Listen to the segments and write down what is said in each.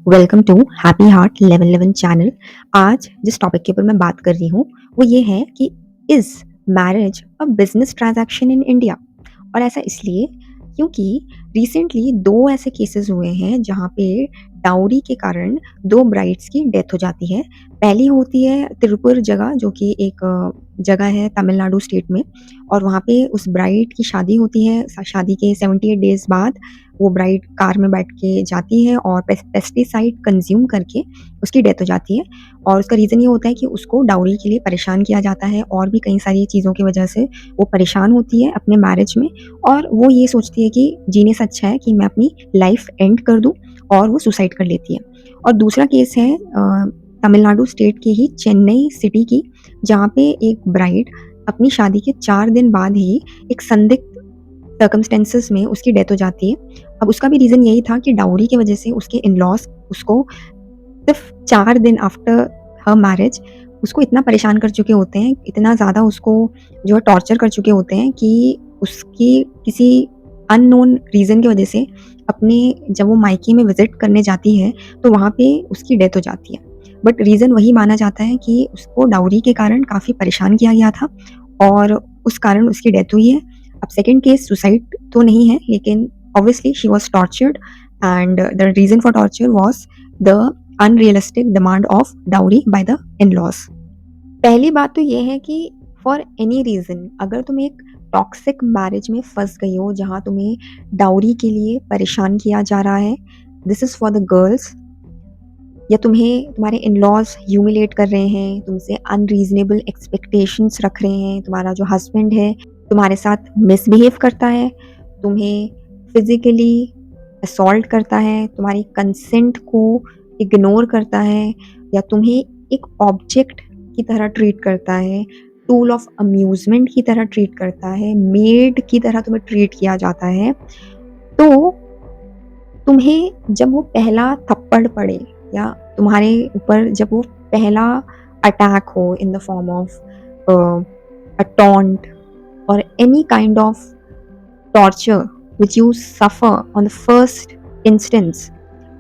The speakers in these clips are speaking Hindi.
Welcome to happy heart level 11 channel. आज जिस टॉपिक के ऊपर मैं बात कर रही हूँ वो ये है कि is marriage a business transaction in India. और ऐसा इसलिए क्योंकि रिसेंटली दो ऐसे केसेस हुए हैं जहाँ पे डाउरी के कारण दो ब्राइड्स की डेथ हो जाती है। पहली होती है तिरुपुर जगह, जो कि एक जगह है तमिलनाडु स्टेट में, और वहाँ पे उस ब्राइड की शादी होती है। शादी के 78 डेज बाद वो ब्राइड कार में बैठ के जाती है और पेस्टिसाइड कंज्यूम करके उसकी डेथ हो जाती है। और उसका रीज़न ये होता है कि उसको डाउरी के लिए परेशान किया जाता है और भी कई सारी चीज़ों की वजह से वो परेशान होती है अपने मैरिज में। और वो ये सोचती है कि जीने से अच्छा है कि मैं अपनी लाइफ एंड कर दूँ, और वो सुसाइड कर लेती है। और दूसरा केस है तमिलनाडु स्टेट के ही चेन्नई सिटी की, जहाँ पे एक ब्राइड अपनी शादी के 4 दिन बाद ही एक संदिग्ध सर्कमस्टेंसेस में उसकी डेथ हो जाती है। अब उसका भी रीज़न यही था कि डाउरी की वजह से उसके इन-लॉज़ उसको सिर्फ़ 4 दिन आफ्टर हर मैरिज उसको इतना परेशान कर चुके होते हैं, इतना ज़्यादा उसको जो है टॉर्चर कर चुके होते हैं कि उसकी किसी अननोन रीज़न की वजह से अपने जब वो मायके में विज़िट करने जाती है, तो वहाँ पे उसकी डेथ हो जाती है। बट रीज़न वही माना जाता है कि उसको डाउरी के कारण काफ़ी परेशान किया गया था और उस कारण उसकी डेथ हुई है। अब सेकंड केस सुसाइड तो नहीं है, लेकिन obviously she was tortured and the reason for torture was the unrealistic demand of dowry by the in-laws. पहली बात तो ये है कि फॉर एनी रीज़न अगर तुम एक टॉक्सिक मैरिज में फँस गई हो जहाँ तुम्हें डाउरी के लिए परेशान किया जा रहा है, this is for the girls, या तुम्हें तुम्हारे इन-लॉज़ ह्यूमिलेट कर रहे हैं, तुमसे अनरीज़नेबल एक्सपेक्टेशंस रख रहे हैं, तुम्हारा जो हस्बैंड है तुम्हारे साथ मिसबिहेव करता है, तुम्हें फिज़िकली असॉल्ट करता है, तुम्हारी कंसेंट को इग्नोर करता है, या तुम्हें एक ऑब्जेक्ट की तरह ट्रीट करता है, टूल ऑफ अम्यूज़मेंट की तरह ट्रीट करता है, मेड की तरह तुम्हें ट्रीट किया जाता है, तो तुम्हें जब वो पहला थप्पड़ पड़े या तुम्हारे ऊपर जब वो पहला अटैक हो इन the form of a taunt or any kind of torture which you suffer on the first instance,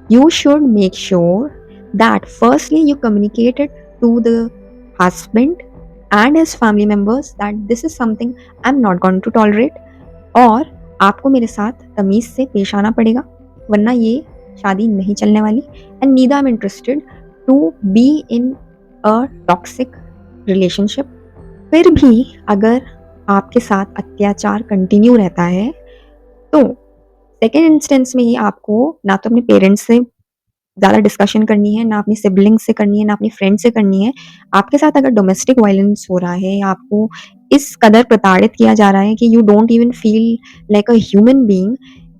you should make sure that firstly you communicated to the husband and his family members that this is something I'm not going to tolerate, और आपको मेरे साथ तमीज़ से पेश आना पड़ेगा, वरना ये शादी नहीं चलने वाली। And neither I am interested to be in a toxic relationship. फिर भी अगर आपके साथ अत्याचार कंटिन्यू रहता है, तो सेकेंड इंस्टेंस में ही आपको ना तो अपने पेरेंट्स से ज़्यादा डिस्कशन करनी है, ना अपनी सिबलिंग्स से करनी है, ना अपनी फ्रेंड से करनी है। आपके साथ अगर डोमेस्टिक वायलेंस हो रहा है या आपको इस कदर प्रताड़ित किया जा रहा है कि you don't even feel like a human being,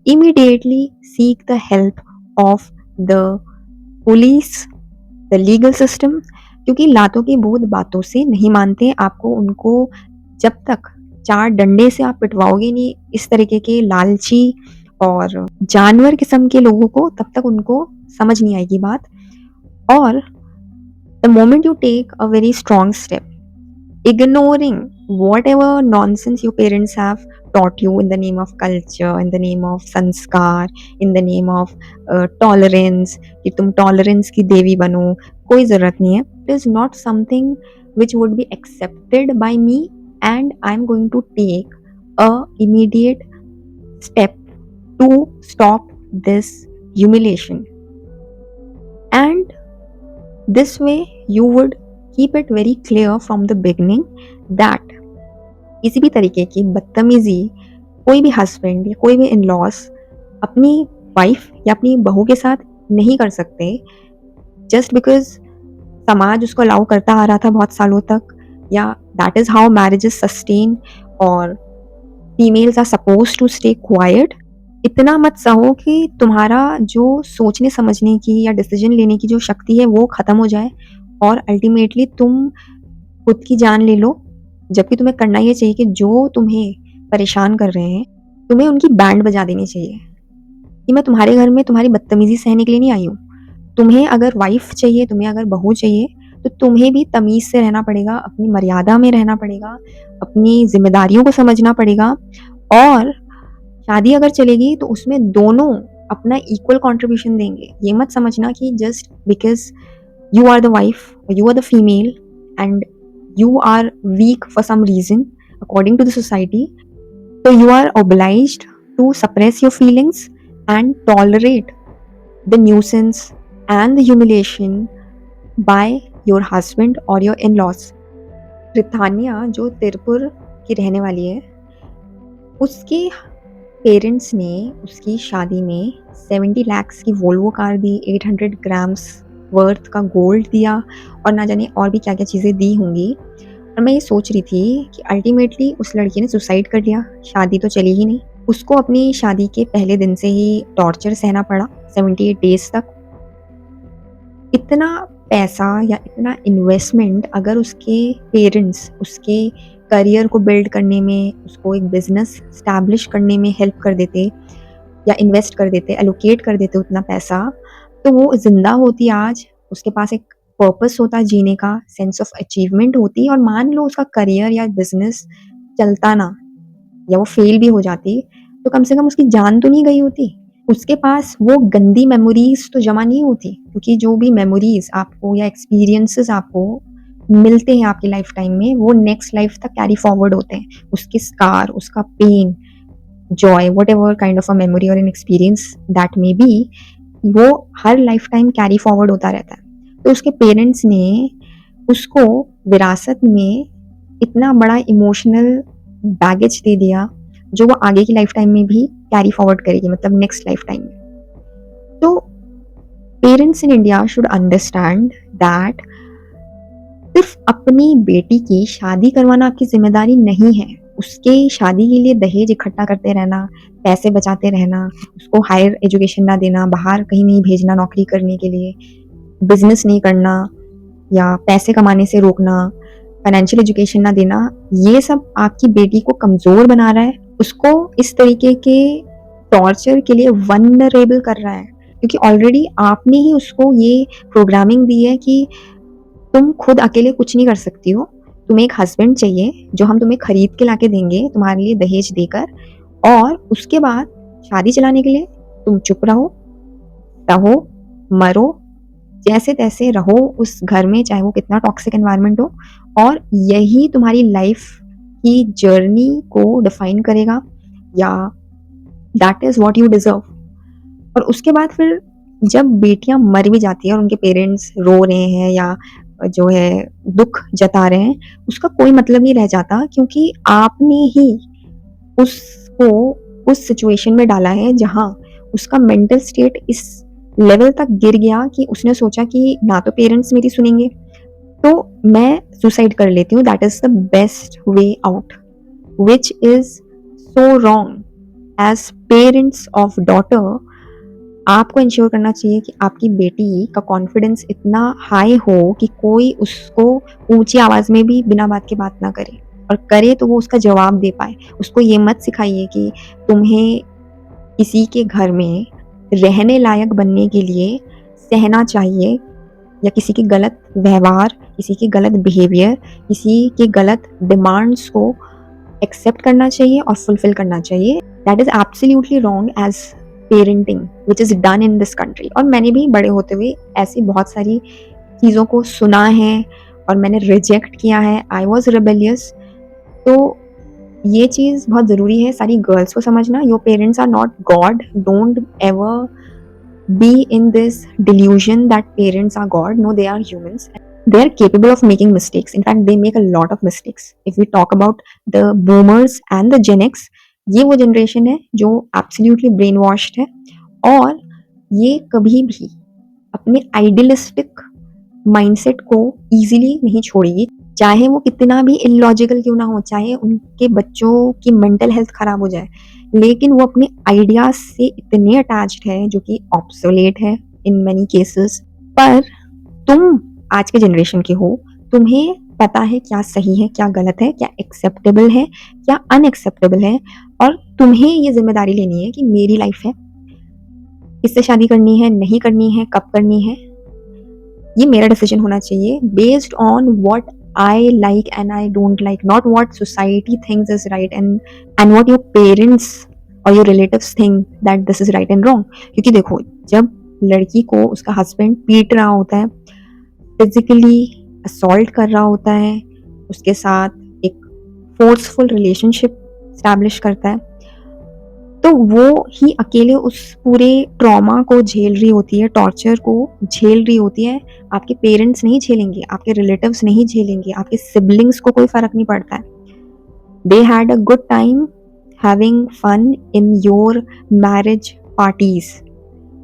immediately seek the help of the police, the legal system, क्योंकि लातों की भूत बातों से नहीं मानते। आपको उनको जब तक 4 डंडे से आप पिटवाओगे नहीं इस तरीके के लालची और जानवर किस्म के लोगों को, तब तक उनको समझ नहीं आएगी बात। और the moment you take a very strong step, ignoring whatever nonsense your parents have taught you in the name of culture, in the name of sanskar, in the name of tolerance, कि तुम tolerance की देवी बनो, कोई ज़रूरत नहीं है। It is not something which would be accepted by me, and I'm going to take a immediate step to stop this humiliation. And this way you would keep it very clear from the beginning that किसी भी तरीके की बदतमीजी कोई भी हस्बैंड या कोई भी इन-लॉज़ अपनी वाइफ या अपनी बहू के साथ नहीं कर सकते, जस्ट बिकॉज़ समाज उसको अलाउ करता आ रहा था बहुत सालों तक, या that is how marriages sustain, और females are supposed to stay quiet. इतना मत सहो कि तुम्हारा जो सोचने समझने की या डिसीजन लेने की जो शक्ति है वो ख़त्म हो जाए और अल्टीमेटली तुम खुद की जान ले लो। जबकि तुम्हें करना ये चाहिए कि जो तुम्हें परेशान कर रहे हैं, तुम्हें उनकी बैंड बजा देनी चाहिए कि मैं तुम्हारे घर में तुम्हारी बदतमीज़ी सहने के लिए नहीं आई हूँ। तुम्हें अगर वाइफ़ चाहिए, तुम्हें अगर बहू चाहिए, तो तुम्हें भी तमीज़ से रहना पड़ेगा, अपनी मर्यादा में रहना पड़ेगा, अपनी ज़िम्मेदारियों को समझना पड़ेगा। और शादी अगर चलेगी तो उसमें दोनों अपना इक्वल कंट्रीब्यूशन देंगे। ये मत समझना कि just because you are the wife or you are the female and you are weak for some reason according to the society, so you are obliged to suppress your feelings and tolerate the nuisance and the humiliation by your husband or your in-laws. रिथानिया जो तिरुपुर की रहने वाली है, उसके पेरेंट्स ने उसकी शादी में 70 lakhs की वोल्वो कार दी, 800 ग्राम्स वर्थ का गोल्ड दिया और ना जाने और भी क्या-क्या चीज़ें दी होंगी। और मैं ये सोच रही थी कि अल्टीमेटली उस लड़की ने सुसाइड कर लिया, शादी तो चली ही नहीं। उसको अपनी शादी के पहले दिन से ही टॉर्चर सहना पड़ा 78 डेज़ तक। इतना पैसा या इतना इन्वेस्टमेंट अगर उसके पेरेंट्स उसके करियर को बिल्ड करने में, उसको एक बिज़नेस एस्टैब्लिश करने में हेल्प कर देते या इन्वेस्ट कर देते, एलोकेट कर देते उतना पैसा, तो वो ज़िंदा होती आज, उसके पास एक पर्पस होता जीने का, सेंस ऑफ अचीवमेंट होती और मान लो उसका करियर या बिज़नेस चलता ना या वो फेल भी हो जाती, तो कम से कम उसकी जान तो नहीं गई होती। उसके पास वो गंदी मेमोरीज़ तो जमा नहीं होती, क्योंकि जो भी मेमोरीज़ आपको या एक्सपीरियंसेस आपको मिलते हैं आपकी लाइफ टाइम में, वो नेक्स्ट लाइफ तक कैरी फॉरवर्ड होते हैं। उसके स्कार, उसका pain, joy, whatever kind of a memory और an experience that may be, वो हर लाइफ टाइम कैरी फॉरवर्ड होता रहता है। तो उसके पेरेंट्स ने उसको विरासत में इतना बड़ा इमोशनल बैगेज दे दिया, जो वो आगे की लाइफ टाइम में भी कैरी फॉरवर्ड करेगी, मतलब नेक्स्ट लाइफ टाइम में। तो parents in India should understand that सिर्फ अपनी बेटी की शादी करवाना आपकी जिम्मेदारी नहीं है। उसके शादी के लिए दहेज इकट्ठा करते रहना, पैसे बचाते रहना, उसको हायर एजुकेशन ना देना, बाहर कहीं नहीं भेजना नौकरी करने के लिए, बिजनेस नहीं करना या पैसे कमाने से रोकना, फाइनेंशियल एजुकेशन ना देना, ये सब आपकी बेटी को कमज़ोर बना रहा है, उसको इस तरीके के टॉर्चर के लिए वल्नरेबल कर रहा है, क्योंकि ऑलरेडी आपने ही उसको ये प्रोग्रामिंग दी है कि तुम खुद अकेले कुछ नहीं कर सकती हो, तुम्हें एक हस्बैंड चाहिए जो हम तुम्हें खरीद के लाके देंगे तुम्हारे लिए दहेज देकर, और उसके बाद शादी चलाने के लिए तुम चुप रहो, रहो, मरो, जैसे-तैसे रहो उस घर में, चाहे वो कितना टॉक्सिक एनवायरनमेंट हो, और यही तुम्हारी लाइफ की जर्नी को डिफाइन करेगा, या that is what you deserve. और उसके बाद फिर जब बेटियाँ मर भी जाती हैं और उनके पेरेंट्स रो रहे हैं या जो है दुःख जता रहे हैं, उसका कोई मतलब नहीं रह जाता, क्योंकि आपने ही उसको उस सिचुएशन में डाला है जहाँ उसका मेंटल स्टेट इस लेवल तक गिर गया कि उसने सोचा कि ना तो पेरेंट्स मेरी सुनेंगे, तो मैं सुसाइड कर लेती हूँ, that is the best way out, which is so wrong. As parents of daughter, आपको इंश्योर करना चाहिए कि आपकी बेटी का कॉन्फिडेंस इतना हाई हो कि कोई उसको ऊँची आवाज़ में भी बिना बात के बात ना करे, और करे तो वो उसका जवाब दे पाए। उसको ये मत सिखाइए कि तुम्हें किसी के घर में रहने लायक बनने के लिए सहना चाहिए, या किसी के गलत व्यवहार, किसी के गलत बिहेवियर, किसी के गलत डिमांड्स को एक्सेप्ट करना चाहिए और फुलफिल करना चाहिए। That is absolutely wrong as parenting which is done in this country. और मैंने भी बड़े होते हुए ऐसी बहुत सारी चीज़ों को सुना है और मैंने रिजेक्ट किया है। I was rebellious. तो ये चीज़ बहुत ज़रूरी है सारी गर्ल्स को समझना। Your parents are not God, don't ever be in this delusion that parents are God. No, they are humans. They are capable of making mistakes. In fact, they make a lot of mistakes. If we talk about the boomers and the Gen X, ये वो जनरेशन है जो absolutely brainwashed है, और ये कभी भी अपने आइडियलिस्टिक माइंडसेट को इजीली नहीं छोड़ेगी, चाहे वो कितना भी इलॉजिकल क्यों ना हो, चाहे उनके बच्चों की मेंटल हेल्थ खराब हो जाए, लेकिन वो अपने आइडियाज से इतने अटैच्ड है जो कि ऑब्सोलेट है इन मेनी केसेस। पर तुम आज के जनरेशन के हो, तुम्हें पता है क्या सही है, क्या गलत है, क्या एक्सेप्टेबल है, क्या अनएक्सेप्टेबल है, और तुम्हें ये जिम्मेदारी लेनी है कि मेरी लाइफ है, किससे शादी करनी है, नहीं करनी है, कब करनी है, ये मेरा डिसीजन होना चाहिए based on what I like and I don't like, not what society thinks is right and what your parents और your relatives think that this is right and wrong. क्योंकि देखो, जब लड़की को उसका हस्बैंड पीट रहा होता है, फिजिकली असॉल्ट कर रहा होता है, उसके साथ एक फोर्सफुल रिलेशनशिप स्टैब्लिश करता है, तो वो ही अकेले उस पूरे ट्रॉमा को झेल रही होती है, टॉर्चर को झेल रही होती है। आपके पेरेंट्स नहीं झेलेंगे, आपके रिलेटिव्स नहीं झेलेंगे, आपके सिबलिंग्स को कोई फर्क नहीं पड़ता है। They had a good time having fun in your marriage parties.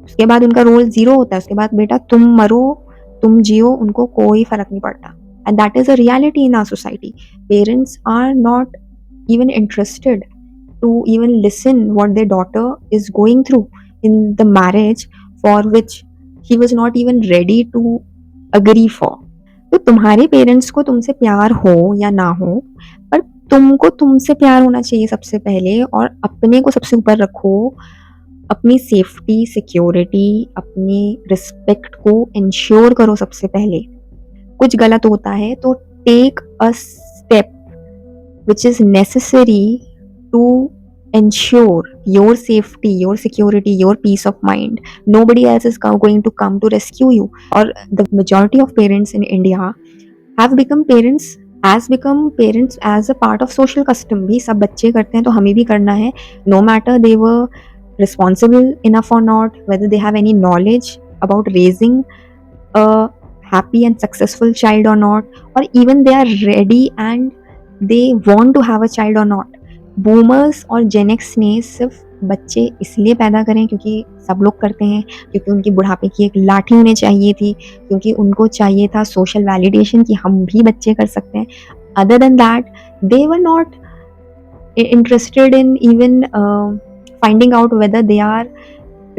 उसके बाद उनका रोल जीरो होता है। उसके बाद बेटा तुम मरो, तुम जियो, उनको कोई फर्क नहीं पड़ता। And that is a reality in our society. Parents are not even interested to even listen what their daughter is going through in the marriage for which he was not even ready to agree for. तो तुम्हारे पेरेंट्स को तुमसे प्यार हो या ना हो, पर तुमको तुमसे प्यार होना चाहिए सबसे पहले, और अपने को सबसे ऊपर रखो। अपनी सेफ्टी, सिक्योरिटी, अपनी रिस्पेक्ट को इंश्योर करो सबसे पहले। कुछ गलत होता है तो take a step which is necessary to ensure your safety, your security, your peace of mind. Nobody else is going to come to rescue you. Or the majority of parents in India have become parents as a part of social custom. भी सब बच्चे करते हैं तो हमें भी करना है, no matter they were responsible enough or not, whether they have any knowledge about raising a happy and successful child or not, or even they are ready and they want to have a child or not. Boomers और जेनेक्स ने सिर्फ बच्चे इसलिए पैदा करें क्योंकि सब लोग करते हैं, क्योंकि उनकी बुढ़ापे की एक लाठी उन्हें चाहिए थी, क्योंकि उनको चाहिए था सोशल वैलिडेशन कि हम भी बच्चे कर सकते हैं। Other than that they were not interested in even finding out whether they are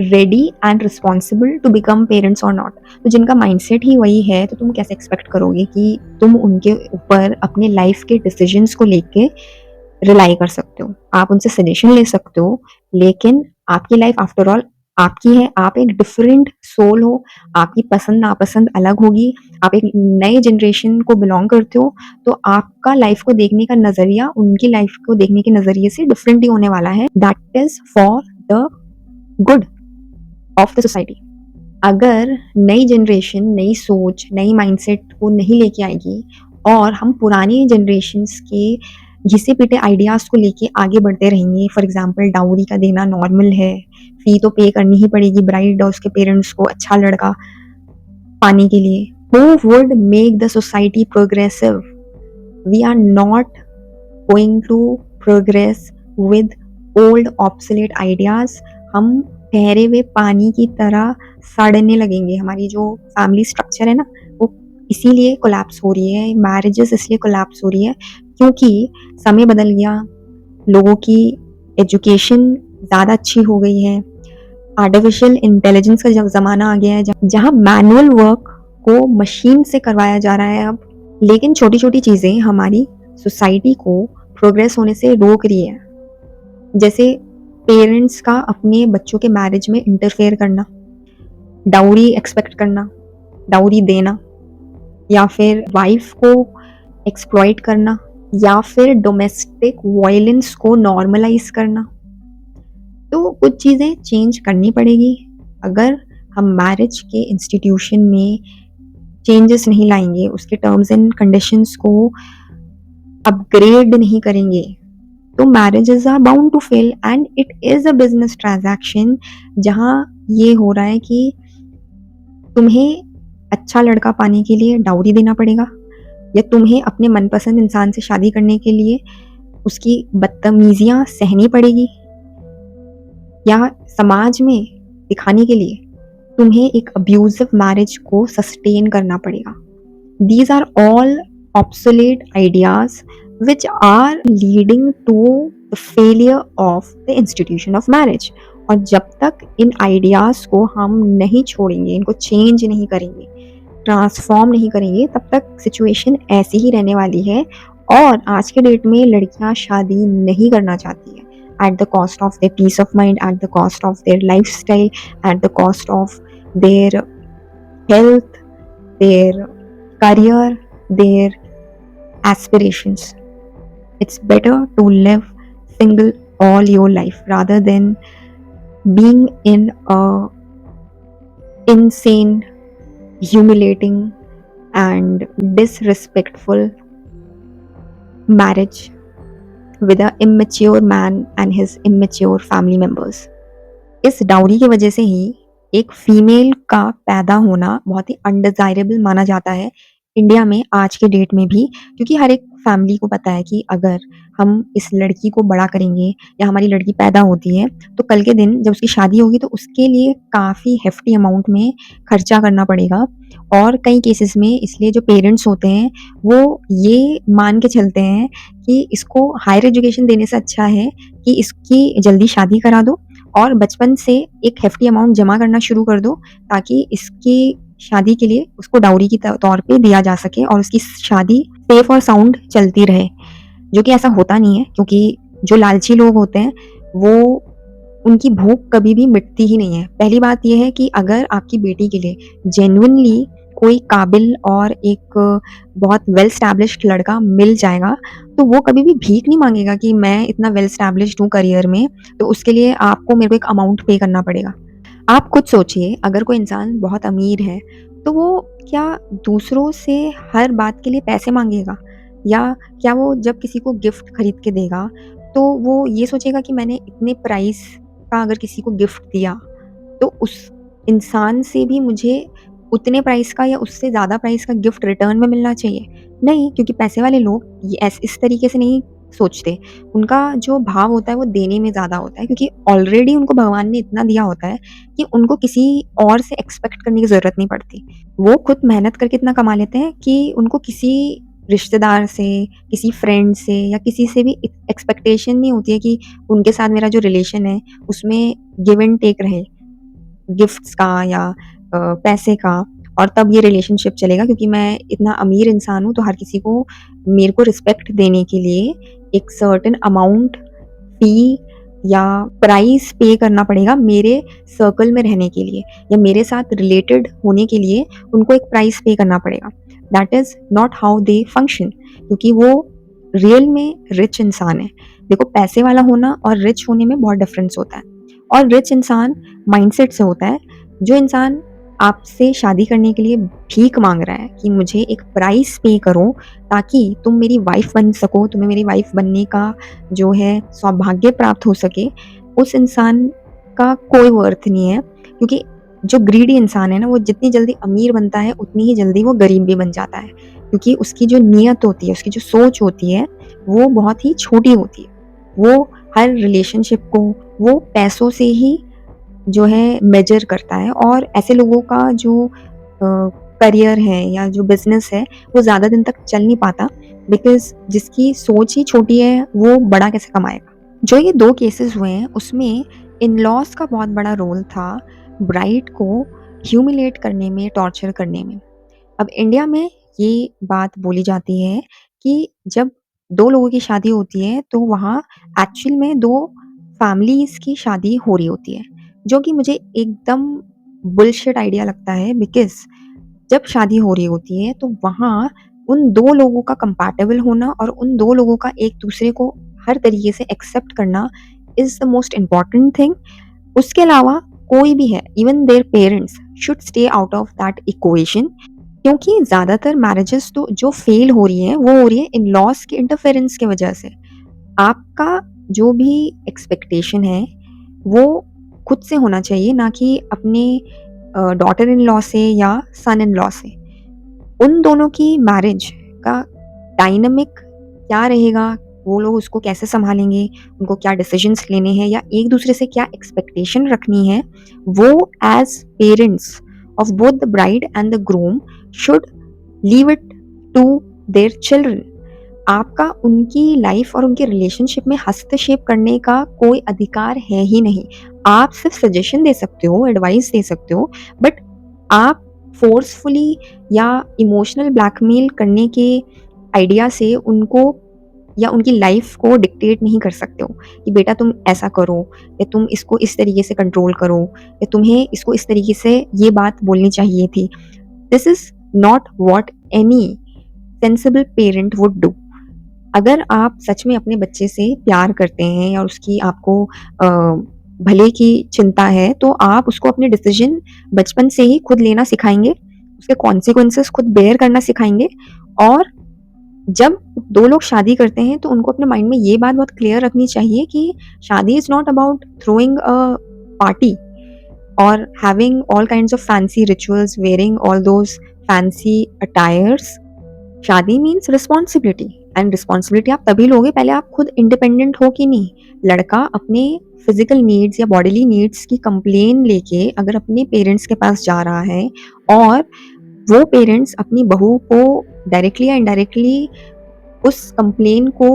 ready and responsible to become parents और नॉट। तो जिनका माइंडसेट ही वही है, तो तुम कैसे एक्सपेक्ट करोगे कि तुम उनके ऊपर अपने लाइफ के डिसीजंस को लेके रिलाई कर सकते हो। आप उनसे सजेशन ले सकते हो, लेकिन आपकी लाइफ आफ्टर ऑल आपकी है। आप एक डिफरेंट सोल हो, आपकी पसंद नापसंद अलग होगी, आप एक नए जनरेशन को बिलोंग करते हो, तो आपका लाइफ को देखने का नजरिया उनकी लाइफ को देखने के नजरिए से डिफरेंट ही होने वाला है। That is for the good of the society. अगर नई जनरेशन नई सोच, नई माइंडसेट को नहीं लेके आएगी और हम पुरानी जनरेशन्स के घिसे पिटे आइडियाज़ को लेके आगे बढ़ते रहेंगे, फॉर एग्जांपल डाउरी का देना नॉर्मल है, फी तो पे करनी ही पड़ेगी ब्राइड और उसके पेरेंट्स को अच्छा लड़का पाने के लिए, who would make the society progressive? We are not going to progress with old obsolete ideas. हम ठहरे हुए पानी की तरह सड़ने लगेंगे। हमारी जो फैमिली स्ट्रक्चर है ना, वो इसीलिए कोलैप्स हो रही है, मैरिजेस इसलिए कोलैप्स हो रही है क्योंकि समय बदल गया, लोगों की एजुकेशन ज़्यादा अच्छी हो गई है, आर्टिफिशियल इंटेलिजेंस का जब ज़माना आ गया है, जहाँ मैनुअल वर्क को मशीन से करवाया जा रहा है अब। लेकिन छोटी छोटी चीज़ें हमारी सोसाइटी को प्रोग्रेस होने से रोक रही है, जैसे पेरेंट्स का अपने बच्चों के मैरिज में इंटरफेयर करना, डाउरी एक्सपेक्ट करना, डाउरी देना, या फिर वाइफ को एक्सप्लॉइट करना, या फिर डोमेस्टिक वायलेंस को नॉर्मलाइज करना। तो कुछ चीज़ें चेंज करनी पड़ेगी। अगर हम मैरिज के इंस्टीट्यूशन में चेंजेस नहीं लाएंगे, उसके टर्म्स एंड कंडीशंस को अपग्रेड नहीं करेंगे, तो marriages are bound to fail and it is a business transaction, जहाँ ये हो रहा है कि तुम्हें अच्छा लड़का पाने के लिए डाउरी देना पड़ेगा, या तुम्हें अपने मनपसंद इंसान से शादी करने के लिए उसकी बदतमीजियाँ सहनी पड़ेगी, या समाज में दिखाने के लिए तुम्हें एक अब्यूजिव मैरिज को सस्टेन करना पड़ेगा। These are all obsolete ideas which are leading to the failure of the institution of marriage. और जब तक इन आइडियाज़ को हम नहीं छोड़ेंगे, इनको चेंज नहीं करेंगे, ट्रांसफॉर्म नहीं करेंगे, तब तक सिचुएशन ऐसी ही रहने वाली है। और आज के डेट में लड़कियां शादी नहीं करना चाहती है, at the cost of their peace of mind, at the cost of their lifestyle, at the cost of their health, their career, their aspirations. It's better to live single all your life rather than being in a insane, humiliating and disrespectful marriage with a immature man and his immature family members. इस डाउरी की वजह से ही एक फीमेल का पैदा होना बहुत ही अनडिज़ायरेबल माना जाता है इंडिया में आज के डेट में भी, क्योंकि हर एक फैमिली को पता है कि अगर हम इस लड़की को बड़ा करेंगे या हमारी लड़की पैदा होती है, तो कल के दिन जब उसकी शादी होगी तो उसके लिए काफ़ी हेफ़्टी अमाउंट में खर्चा करना पड़ेगा। और कई केसेस में इसलिए जो पेरेंट्स होते हैं, वो ये मान के चलते हैं कि इसको हायर एजुकेशन देने से अच्छा है कि इसकी जल्दी शादी करा दो और बचपन से एक हेफ़्टी अमाउंट जमा करना शुरू कर दो, ताकि इसकी शादी के लिए उसको डाउरी की तौर पे दिया जा सके और उसकी शादी सेफ और साउंड चलती रहे। जो कि ऐसा होता नहीं है, क्योंकि जो लालची लोग होते हैं वो उनकी भूख कभी भी मिटती ही नहीं है। पहली बात ये है कि अगर आपकी बेटी के लिए जेन्युइनली कोई काबिल और एक बहुत वेल एस्टैब्लिश्ड लड़का मिल जाएगा, तो वो कभी भी भीख नहीं माँगेगा कि मैं इतना वेल एस्टैब्लिश्ड हूँ करियर में, तो उसके लिए आपको मेरे को एक अमाउंट पे करना पड़ेगा। आप खुद सोचिए, अगर कोई इंसान बहुत अमीर है, तो वो क्या दूसरों से हर बात के लिए पैसे माँगेगा? या क्या वो जब किसी को गिफ्ट खरीद के देगा, तो वो ये सोचेगा कि मैंने इतने प्राइस का अगर किसी को गिफ्ट दिया, तो उस इंसान से भी मुझे उतने प्राइस का या उससे ज़्यादा प्राइस का गिफ्ट रिटर्न में मिलना चाहिए? नहीं, क्योंकि पैसे वाले लोग ये इस तरीके से नहीं सोचते। उनका जो भाव होता है वो देने में ज़्यादा होता है, क्योंकि ऑलरेडी उनको भगवान ने इतना दिया होता है कि उनको किसी और से एक्सपेक्ट करने की ज़रूरत नहीं पड़ती। वो खुद मेहनत करके इतना कमा लेते हैं कि उनको किसी रिश्तेदार से, किसी फ्रेंड से या किसी से भी एक्सपेक्टेशन नहीं होती है कि उनके साथ मेरा जो रिलेशन है उसमें गिव एंड टेक रहे, गिफ्ट्स का या पैसे का, और तब ये रिलेशनशिप चलेगा, क्योंकि मैं इतना अमीर इंसान हूँ तो हर किसी को मेरे को रिस्पेक्ट देने के लिए एक सर्टेन अमाउंट, फ़ी या प्राइस पे करना पड़ेगा मेरे सर्कल में रहने के लिए, या मेरे साथ रिलेटेड होने के लिए उनको एक प्राइस पे करना पड़ेगा। That is not how they function, क्योंकि वो रियल में रिच इंसान है। देखो, पैसे वाला होना और रिच होने में बहुत डिफरेंस होता है। और रिच इंसान माइंडसेट से होता है। जो इंसान आपसे शादी करने के लिए भीख माँग रहा है कि मुझे एक प्राइस पे करो ताकि तुम मेरी वाइफ़ बन सको, तुम्हें मेरी वाइफ़ बनने का जो है सौभाग्य प्राप्त हो सके, उस इंसान का कोई वर्थ नहीं है। क्योंकि जो ग्रीडी इंसान है ना, वो जितनी जल्दी अमीर बनता है उतनी ही जल्दी वो गरीब भी बन जाता है, क्योंकि उसकी जो नीयत होती है, उसकी जो सोच होती है, वो बहुत ही छोटी होती है। वो हर रिलेशनशिप को वो पैसों से ही जो है मेजर करता है, और ऐसे लोगों का जो करियर है या जो बिज़नेस है वो ज़्यादा दिन तक चल नहीं पाता, बिकॉज़ जिसकी सोच ही छोटी है वो बड़ा कैसे कमाएगा। जो ये 2 केसेस हुए हैं उसमें इन-लॉज़ का बहुत बड़ा रोल था ब्राइड को ह्यूमिलिएट करने में, टॉर्चर करने में। अब इंडिया में ये बात बोली जाती है कि जब 2 लोगों की शादी होती है तो वहाँ एक्चुअल में 2 फैमिलीज़ की शादी हो रही होती है, जो कि मुझे एकदम बुलशिट आइडिया लगता है, बिकॉज़ जब शादी हो रही होती है तो वहाँ उन 2 लोगों का कंपैटिबल होना और उन 2 लोगों का एक-दूसरे को हर तरीके से एक्सेप्ट करना is the most important thing. उसके अलावा कोई भी है, even their parents should stay out of that equation, क्योंकि ज़्यादातर मैरिजेस तो जो फेल हो रही हैं, वो हो रही है इन-लॉज़ के इंटरफेरेंस की वजह से। आपका जो भी एक्सपेक्टेशन है, वो खुद से होना चाहिए, ना कि अपने डॉटर इन लॉ से या सन इन लॉ से। उन दोनों की मैरिज का डायनामिक क्या रहेगा, वो लोग उसको कैसे सँभालेंगे, उनको क्या डिसीजंस लेने हैं या एक-दूसरे से क्या एक्सपेक्टेशन रखनी है, वो as parents of both the bride and the groom should leave it to their children. आपका उनकी लाइफ और उनके रिलेशनशिप में हस्तक्षेप करने का कोई अधिकार है ही नहीं। आप सिर्फ सजेशन दे सकते हो, एडवाइस दे सकते हो, बट आप फ़ोर्सफुली या इमोशनल ब्लैकमेल करने के आइडिया से उनको या उनकी लाइफ को डिक्टेट नहीं कर सकते हो कि बेटा तुम ऐसा करो, या तुम इसको इस तरीके से कंट्रोल करो, या तुम्हें इसको इस तरीके से ये बात बोलनी चाहिए थी। This is not what any sensible parent would do. अगर आप सच में अपने बच्चे से प्यार करते हैं या उसकी आपको भले की चिंता है, तो आप उसको अपने डिसीज़न बचपन से ही खुद लेना सिखाएँगे, उसके कॉन्सिक्वेंसेस खुद बेयर करना सिखाएँगे और जब 2 लोग शादी करते हैं, तो उनको अपने माइंड में ये बात बहुत क्लियर रखनी चाहिए कि शादी is not about throwing a party or having all kinds of fancy rituals, wearing all those fancy attires. शादी मीन्स रिस्पॉन्सिबिलिटी एंड रिस्पॉन्सिबिलिटी आप तभी लोगे पहले आप खुद इंडिपेंडेंट हो कि नहीं। लड़का अपने फिजिकल नीड्स या बॉडीली नीड्स की कंप्लेन लेके अगर अपने पेरेंट्स के पास जा रहा है और वो पेरेंट्स अपनी बहू को डायरेक्टली या इनडायरेक्टली उस कंप्लेन को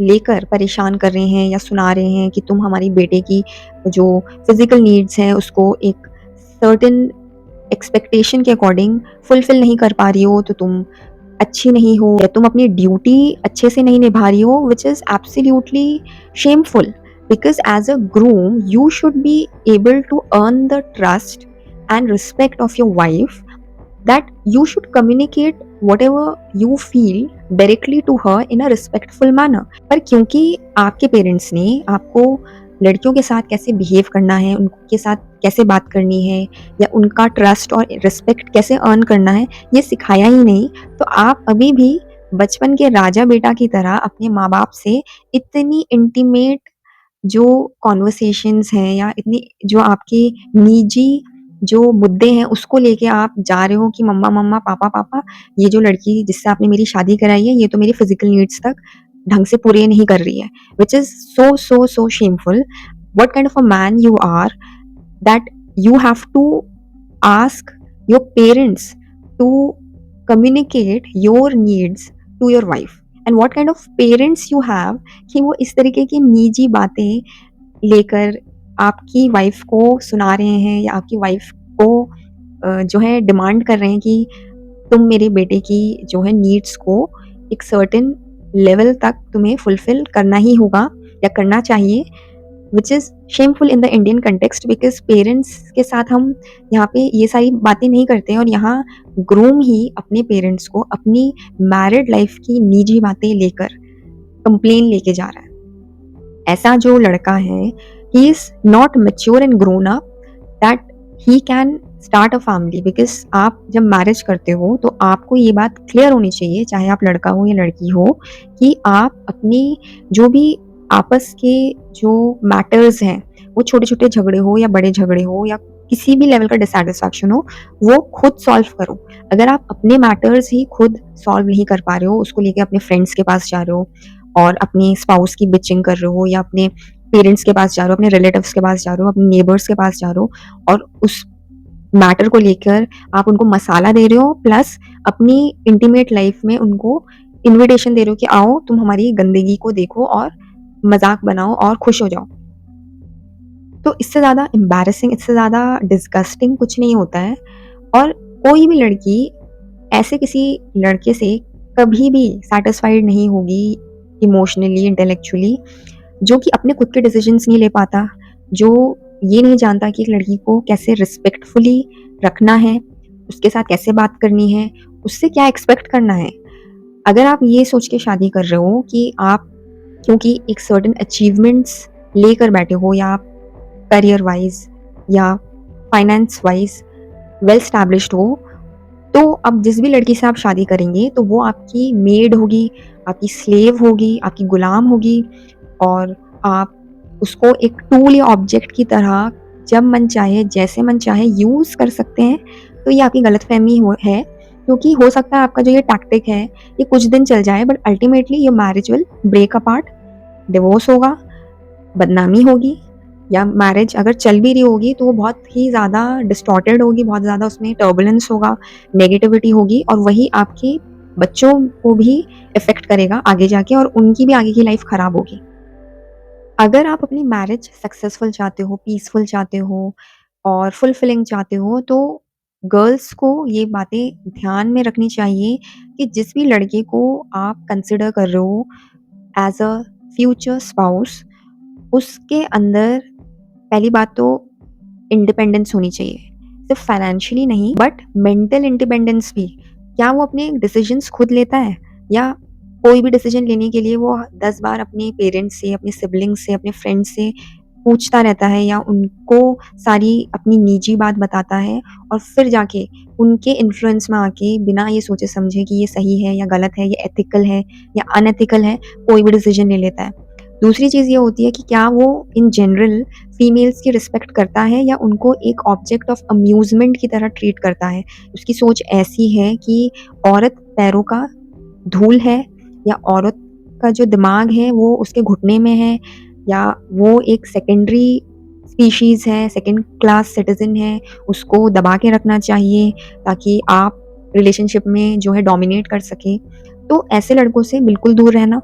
लेकर परेशान कर रहे हैं या सुना रहे हैं कि तुम हमारी बेटे की जो फिजिकल नीड्स हैं उसको एक सर्टेन एक्सपेक्टेशन के अकॉर्डिंग फुलफिल नहीं कर पा रही हो, तो तुम अच्छी नहीं हो या तुम अपनी ड्यूटी अच्छे से नहीं निभा रही हो, which is absolutely shameful because as a groom you should be able to earn the trust and respect of your wife, that you should communicate whatever you feel directly to her in a respectful manner. पर क्योंकि आपके पेरेंट्स ने आपको लड़कियों के साथ कैसे बिहेव करना है, उनके साथ कैसे बात करनी है या उनका ट्रस्ट और रिस्पेक्ट कैसे अर्न करना है ये सिखाया ही नहीं, तो आप अभी भी बचपन के राजा बेटा की तरह अपने माँ बाप से इतनी इंटीमेट जो कॉन्वर्सेशंस हैं या इतनी जो आपके निजी जो मुद्दे हैं उसको लेके आप जा रहे हो कि मम्मा मम्मा पापा पापा ये जो लड़की जिससे आपने मेरी शादी कराई है ये तो मेरी फिजिकल नीड्स तक ढंग से पूरे नहीं कर रही है, which is so so so shameful. What kind of a man you are that you have to ask your parents to communicate your needs to your wife, and what kind of parents you have कि वो इस तरीके की निजी बातें लेकर आपकी वाइफ को सुना रहे हैं या आपकी वाइफ को जो है डिमांड कर रहे हैं कि तुम मेरे बेटे की जो है नीड्स को एक सर्टेन लेवल तक तुम्हें फुलफिल करना ही होगा या करना चाहिए, which is shameful in the Indian context because parents के साथ हम यहाँ पे ये सारी बातें नहीं करते हैं और यहाँ ग्रूम ही अपने पेरेंट्स को अपनी मैरिड लाइफ की निजी बातें लेकर कंप्लेन लेके जा रहा है. ऐसा जो लड़का है ही is not mature and grown up that he can start a family, because आप जब मैरिज करते हो तो आपको ये बात क्लियर होनी चाहिए चाहे आप लड़का हो या लड़की हो कि आप अपनी जो भी आपस के जो मैटर्स हैं वो छोटे छोटे झगड़े हो या बड़े झगड़े हो या किसी भी लेवल का डिससेटिस्फैक्शन हो वो खुद सॉल्व करो. अगर आप अपने मैटर्स ही खुद सॉल्व नहीं कर पा रहे हो, उसको लेके अपने फ्रेंड्स के पास जा रहे हो और अपनी स्पाउस की बिचिंग कर रहे हो या अपने पेरेंट्स के पास जा रहे हो, अपने रिलेटिव्स के पास जा रहे हो, अपने नेबर्स के पास जा रहे हो और उस मैटर को लेकर आप उनको मसाला दे रहे हो प्लस अपनी इंटीमेट लाइफ में उनको इनविटेशन दे रहे हो कि आओ तुम हमारी गंदगी को देखो और मजाक बनाओ और खुश हो जाओ, तो इससे ज़्यादा एम्बैरेसिंग, इससे ज़्यादा डिस्गस्टिंग कुछ नहीं होता है. और कोई भी लड़की ऐसे किसी लड़के से कभी भी सैटिस्फाइड नहीं होगी इमोशनली इंटेलेक्चुअली जो कि अपने खुद के डिसीजंस नहीं ले पाता, जो ये नहीं जानता कि एक लड़की को कैसे रिस्पेक्टफुली रखना है, उसके साथ कैसे बात करनी है, उससे क्या एक्सपेक्ट करना है. अगर आप ये सोच के शादी कर रहे हो कि आप क्योंकि एक सर्टेन अचीवमेंट्स लेकर बैठे हो या आप करियर वाइज या फाइनेंस वाइज वेल स्टैब्लिश्ड हो, तो अब जिस भी लड़की से आप शादी करेंगे तो वो आपकी मेड होगी, आपकी स्लेव होगी, आपकी गुलाम होगी और आप उसको एक टूल या ऑब्जेक्ट की तरह जब मन चाहे जैसे मन चाहे यूज़ कर सकते हैं. तो ये आपकी गलतफहमी है क्योंकि हो सकता है आपका जो ये टैक्टिक है ये कुछ दिन चल जाए but ultimately your marriage will break apart, divorce होगा, बदनामी होगी या मैरिज अगर चल भी रही होगी तो वो बहुत ही ज़्यादा डिस्टॉर्टेड होगी, बहुत ज़्यादा उसमें टर्बुलेंस होगा, नेगेटिविटी होगी और वही आपके बच्चों को भी इफ़ेक्ट करेगा आगे जाके और उनकी भी आगे की लाइफ ख़राब होगी. अगर आप अपनी मैरिज सक्सेसफुल चाहते हो, पीसफुल चाहते हो और फुलफिलिंग चाहते हो तो गर्ल्स को ये बातें ध्यान में रखनी चाहिए कि जिस भी लड़के को आप कंसिडर कर रहे हो एज अ फ्यूचर स्पाउस उसके अंदर पहली बात तो इंडिपेंडेंस होनी चाहिए, सिर्फ फाइनेंशियली नहीं बट मेंटल इंडिपेंडेंस भी. क्या वो अपने डिसीजंस खुद लेता है या कोई भी डिसीजन लेने के लिए वो 10 बार अपने पेरेंट्स से, अपने सिबलिंग्स से, अपने फ्रेंड्स से पूछता रहता है या उनको सारी अपनी निजी बात बताता है और फिर जाके उनके इन्फ्लुएंस में आके बिना ये सोचे समझे कि ये सही है या गलत है, ये एथिकल है या अनएथिकल है, कोई भी डिसीजन ले लेता है। दूसरी चीज़ ये होती है कि क्या वो इन जनरल फीमेल्स की रिस्पेक्ट करता है या उनको एक ऑब्जेक्ट ऑफ अम्यूज़मेंट की तरह ट्रीट करता है। उसकी सोच ऐसी है कि औरत पैरों का धूल है या औरत का जो दिमाग है वो उसके घुटने में है या वो एक सेकेंडरी स्पीशीज़ है, सेकंड क्लास सिटिज़न है, उसको दबा के रखना चाहिए ताकि आप रिलेशनशिप में जो है डोमिनेट कर सकें। तो ऐसे लड़कों से बिल्कुल दूर रहना।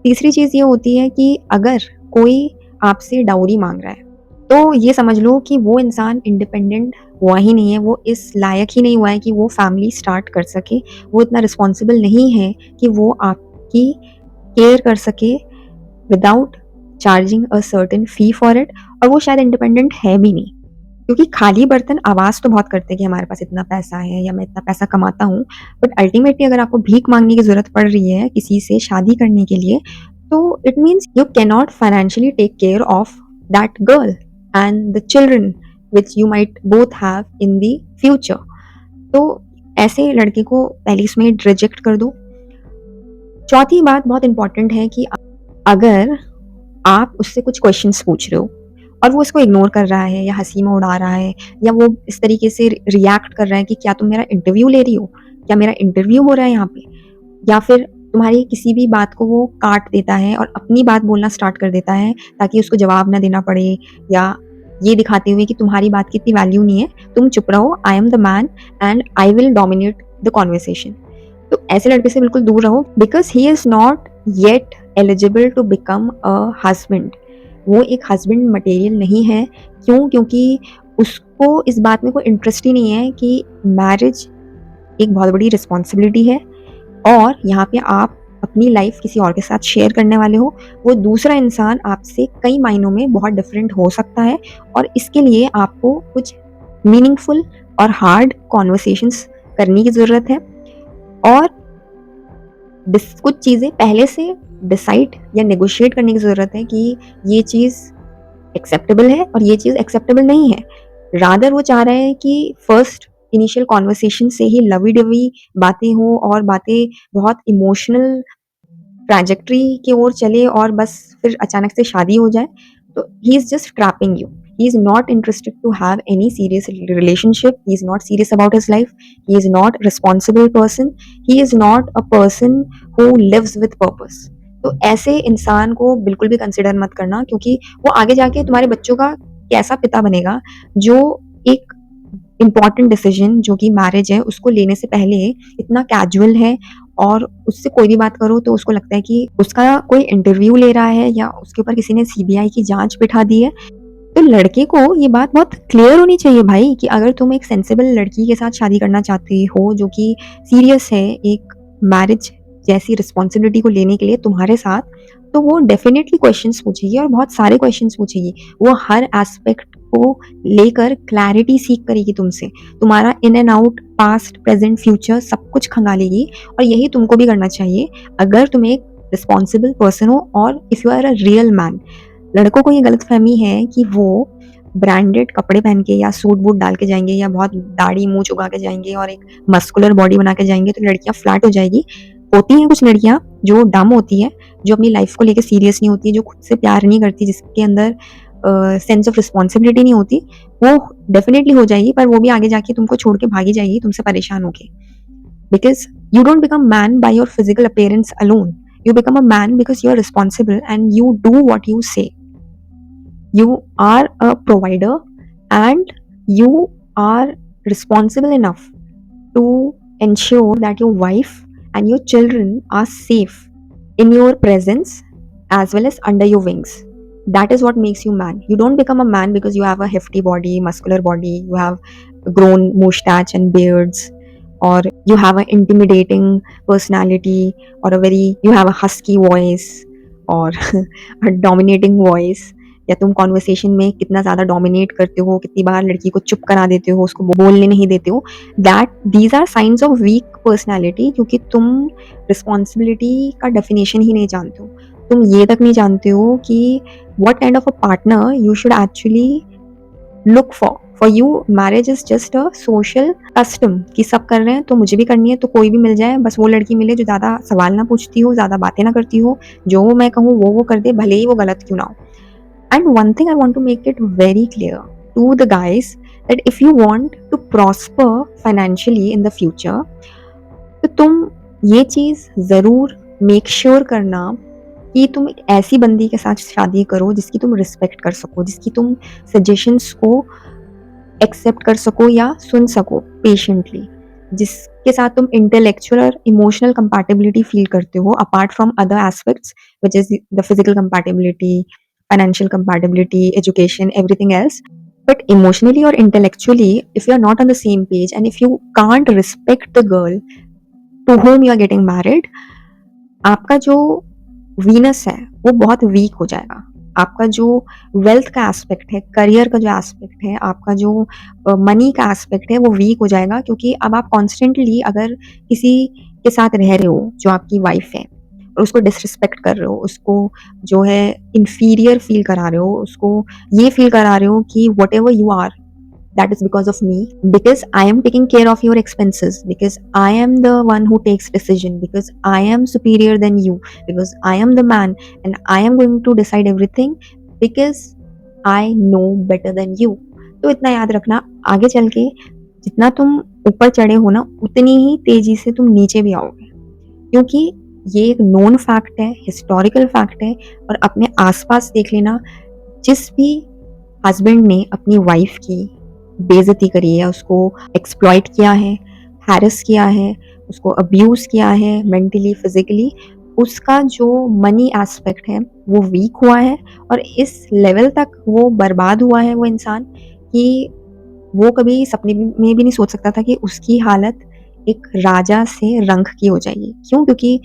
तीसरी चीज़ ये होती है कि अगर कोई आपसे डाउरी माँग रहा है, तो ये समझ लो कि वो इंसान इंडिपेंडेंट हुआ ही नहीं है, वो इस लायक ही नहीं हुआ है कि वो फैमिली स्टार्ट कर सके। वो इतना रिस्पॉन्सिबल नहीं है कि वो आपकी केयर कर सके without charging a certain fee for it, और वो शायद इंडिपेंडेंट है भी नहीं। क्योंकि खाली बर्तन आवाज़ तो बहुत करते हैं कि हमारे पास इतना पैसा है या मैं इतना पैसा कमाता हूँ, बट अल्टीमेटली अगर आपको भीख माँगने की ज़रूरत पड़ रही है किसी से शादी करने के लिए, तो it means you cannot financially take care of that girl and the children which you might both have in the future. तो ऐसे लड़के को पहले इसमें रिजेक्ट कर दो। चौथी बात बहुत इंपॉर्टेंट है कि अगर आप उससे कुछ क्वेश्चंस पूछ रहे हो और वो उसको इग्नोर कर रहा है या हँसी में उड़ा रहा है या वो इस तरीके से रिएक्ट कर रहा है कि क्या तुम मेरा इंटरव्यू ले रही हो? क्या मेरा इंटरव्यू हो रहा है यहाँ पे? या फिर तुम्हारी किसी भी बात को वो काट देता है और अपनी बात बोलना स्टार्ट कर देता है ताकि उसको जवाब ना देना पड़े, या ये दिखाते हुए कि तुम्हारी बात की इतनी वैल्यू नहीं है, तुम चुप रहो, I am the man and I will dominate the conversation. तो ऐसे लड़के से बिल्कुल दूर रहो because he is not yet eligible to become a husband. वो एक हस्बैंड मटेरियल नहीं है। क्यों? क्योंकि उसको इस बात में कोई इंटरेस्ट ही नहीं है कि मैरिज एक बहुत बड़ी रिस्पॉन्सिबिलिटी है और यहाँ पे आप अपनी लाइफ किसी और के साथ शेयर करने वाले हो। वो दूसरा इंसान आपसे कई मायनों में बहुत डिफरेंट हो सकता है और इसके लिए आपको कुछ मीनिंगफुल और हार्ड कॉन्वर्सेशंस करने की ज़रूरत है और कुछ चीज़ें पहले से डिसाइड या नेगोशिएट करने की ज़रूरत है कि ये चीज़ एक्सेप्टेबल है और ये चीज़ एक्सेप्टेबल नहीं है। रादर वो चाह रहे हैं कि फर्स्ट इनिशियल कॉन्वर्सेशन से ही लवी-डवी बातें हों और बातें बहुत इमोशनल ट्रैजेक्टरी की ओर चले और बस फिर अचानक से शादी हो जाए। तो he is just trapping you. He is not interested to have any serious relationship. He is not serious about his life. He is not responsible person. He is not a person who lives with purpose. तो ऐसे इंसान को बिल्कुल भी कंसिडर मत करना क्योंकि वो आगे जाके तुम्हारे बच्चों का कैसा पिता बनेगा जो एक इम्पॉर्टेंट डिसीजन जो कि मैरिज है उसको लेने से पहले इतना कैजुअल है और उससे कोई भी बात करो तो उसको लगता है कि उसका कोई इंटरव्यू ले रहा है या उसके ऊपर किसी ने सीबीआई की जांच बिठा दी है। तो लड़के को ये बात बहुत क्लियर होनी चाहिए भाई कि अगर तुम एक सेंसिबल लड़की के साथ शादी करना चाहते हो जो कि सीरियस है एक मैरिज जैसी रिस्पॉन्सिबिलिटी को लेने के लिए तुम्हारे साथ, तो वो डेफिनेटली क्वेश्चंस पूछेगी और बहुत सारे क्वेश्चंस पूछेगी। वो हर एस्पेक्ट को लेकर क्लैरिटी सीख करेगी तुमसे, तुम्हारा in and out, past, present, future सब कुछ खंगालेगी और यही तुमको भी करना चाहिए अगर तुम एक रिस्पॉन्सिबल पर्सन हो और if you are a real man. लड़कों को ये गलतफहमी है कि वो ब्रांडेड कपड़े पहन के या सूट बूट डाल के जाएंगे या बहुत दाढ़ी मूंछ उगा के जाएंगे और एक मस्कुलर बॉडी बना के जाएंगे तो लड़कियां फ्लैट हो जाएगी। होती हैं कुछ लड़कियां जो डम होती है, जो अपनी लाइफ को लेके सीरियस नहीं होती, जो खुद से प्यार नहीं करती, जिसके अंदर सेंस ऑफ रिस्पॉन्सिबिलिटी नहीं होती, वो डेफिनेटली हो जाएगी पर वो भी आगे जाके तुमको छोड़ के भागी जाएगी तुमसे परेशान होके। Because you don't become man by your physical appearance alone, you become a man because you are responsible and you do what you say. You are a provider and you are responsible enough to ensure that your wife and your children are safe in your presence as well as under your wings. That is what makes you man. You don't become a man because you have a hefty body, muscular body, you have grown mustache and beards, or you have an intimidating personality, or you have a husky voice or a dominating voice, या तुम कॉन्वर्सेशन में कितना ज़्यादा डोमिनेट करते हो, कितनी बार लड़की को चुप करा देते हो, उसको बोलने नहीं देते हो। That these are signs of weak personality, क्योंकि तुम रिस्पॉन्सिबिलिटी का डेफिनेशन ही नहीं जानते हो। तुम ये तक नहीं जानते हो कि what kind of a partner you should actually look for you marriage is just a social custom कि सब कर रहे हैं तो मुझे भी करनी है, तो कोई भी मिल जाए, बस वो लड़की मिले जो ज़्यादा सवाल ना पूछती हो, ज़्यादा बातें ना करती हो, जो मैं कहूँ वो कर दे, भले ही वो गलत क्यों ना हो। And one thing I want to make it very clear to the guys that if you want to prosper financially in the future, तो तुम ये चीज़ ज़रूर मेक श्योर करना कि तुम एक ऐसी बंदी के साथ शादी करो जिसकी तुम रिस्पेक्ट कर सको, जिसकी तुम सजेशंस को एक्सेप्ट कर सको या सुन सको पेशेंटली, जिसके साथ तुम इंटेलेक्चुअल और इमोशनल कंपैटिबिलिटी फील करते हो apart from other aspects which is the physical compatibility, financial compatibility, education, everything else. But emotionally or intellectually, if you are not on the same page and if you can't respect the girl to whom you are getting married, आपका जो वीनस है वो बहुत वीक हो जाएगा। आपका जो वेल्थ का एस्पेक्ट है, करियर का जो एस्पेक्ट है, आपका जो मनी का एस्पेक्ट है वो वीक हो जाएगा, क्योंकि अब आप कॉन्स्टेंटली अगर किसी के साथ रह रहे हो जो आपकी वाइफ है और उसको डिसरिस्पेक्ट कर रहे हो, उसको जो है इंफीरियर फील करा रहे हो, उसको ये फील करा रहे हो कि whatever you are that is because of me, because I am taking care of your expenses, because I am the one who takes decision, because I am superior than you, because I am the man and I am going to decide everything because I know better than you. तो इतना याद रखना, आगे चल के जितना तुम ऊपर चढ़े हो ना उतनी ही तेजी से तुम नीचे भी आओगे, क्योंकि ये एक नोन फैक्ट है, हिस्टोरिकल फैक्ट है। और अपने आसपास देख लेना, जिस भी हस्बैंड ने अपनी वाइफ की बेइज्जती करी है, उसको एक्सप्लॉइट किया है, हैरेस किया है, उसको अब्यूज़ किया है मेंटली, फिजिकली, उसका जो मनी एस्पेक्ट है वो वीक हुआ है और इस लेवल तक वो बर्बाद हुआ है वो इंसान कि वो कभी सपने में भी नहीं सोच सकता था कि उसकी हालत एक राजा से रंक की हो जाएगी। क्यों? क्योंकि